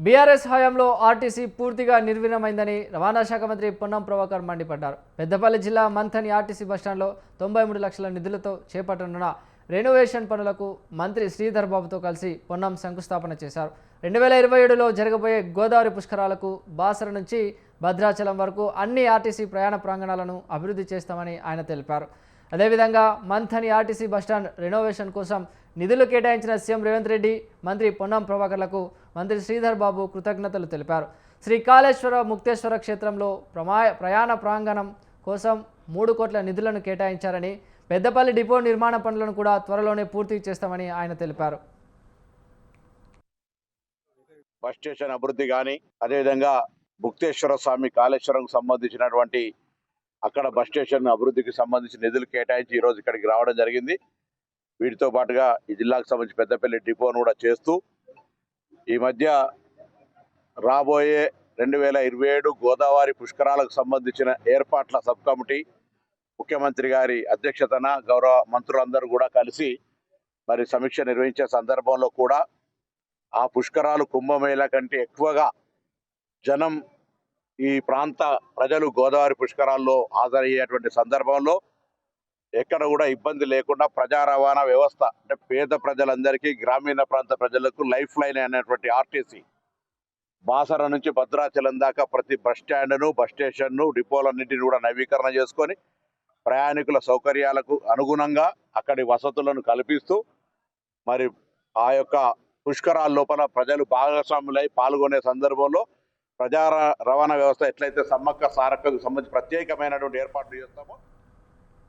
BRS హయాంలో RTC పూర్తిగా నిర్వీర్యమైందని రవాణా శాఖ మంత్రి పొన్నం ప్రభాకర్ మండిపడ్డారు. పెద్దపల్లి జిల్లా మంథని ఆర్టీసీ బస్టాండ్లో 93 లక్షల నిధులతో చేపట్టనున్న రెనోవేషన్ పనులకు మంత్రి శ్రీధర్ బాబుతో కలిసి పొన్నం శంకుస్థాపన చేశారు. 2027లో జరగబోయే గోదావరి పుష్కరాలకు బాసర నుంచి భద్రాచలం వరకు అన్ని ఆర్టీసీ ప్రయాణ ప్రాంగణాలను అభివృద్ధి చేస్తామని ఆయన తెలిపారు. అదేవిధంగా మంథని ఆర్టీసీ బస్టాండ్ రెనోవేషన్ కోసం నిధులు కేటాయించిన సీఎం రేవంత్ రెడ్డి, మంత్రి పొన్నం ప్రభాకర్లకు మంత్రి శ్రీధర్ బాబు కృతజ్ఞతలు తెలిపారు. శ్రీకాళేశ్వర ముక్తేశ్వర క్షేత్రంలో ప్రయాణ ప్రాంగణం కోసం 3 కోట్ల నిధులను కేటాయించారని, పెద్దపల్లి డిపో నిర్మాణ పనులను కూడా త్వరలోనే పూర్తి చేస్తామని ఆయన తెలిపారు. బస్ స్టేషన్ అభివృద్ధి కానీ, అదేవిధంగా ముక్తేశ్వర స్వామి కాళేశ్వరంకు సంబంధించినటువంటి అక్కడ బస్ స్టేషన్ అభివృద్ధికి సంబంధించిన నిధులు కేటాయించి ఈరోజు ఇక్కడికి రావడం జరిగింది. వీటితో పాటుగా ఈ జిల్లాకు సంబంధించి పెద్దపల్లి డిపోను కూడా చేస్తూ ఈ మధ్య రాబోయే 2027 గోదావరి పుష్కరాలకు సంబంధించిన ఏర్పాట్ల సబ్ కమిటీ ముఖ్యమంత్రి గారి అధ్యక్షతన గౌరవ మంత్రులందరూ కూడా కలిసి మరి సమీక్ష నిర్వహించే సందర్భంలో కూడా ఆ పుష్కరాలు కుంభమేళ కంటే ఎక్కువగా జనం ఈ ప్రాంత ప్రజలు గోదావరి పుష్కరాల్లో హాజరయ్యేటువంటి సందర్భంలో ఎక్కడ కూడా ఇబ్బంది లేకుండా ప్రజా రవాణా వ్యవస్థ అంటే పేద ప్రజలందరికీ, గ్రామీణ ప్రాంత ప్రజలకు లైఫ్ లైన్ అనేటువంటి ఆర్టీసీ బాసర నుంచి భద్రాచలం దాకా ప్రతి బస్ స్టాండ్ను, బస్ స్టేషన్ను, డిపోలన్నింటినీ కూడా నవీకరణ చేసుకొని ప్రయాణికుల సౌకర్యాలకు అనుగుణంగా అక్కడి వసతులను కల్పిస్తూ మరి ఆ యొక్క పుష్కరాల లోపల ప్రజలు భాగస్వాములై పాల్గొనే సందర్భంలో ప్రజా రవాణా వ్యవస్థ ఎట్లయితే సమ్మక్క సారక్కకు సంబంధించి ప్రత్యేకమైనటువంటి ఏర్పాట్లు చేస్తామో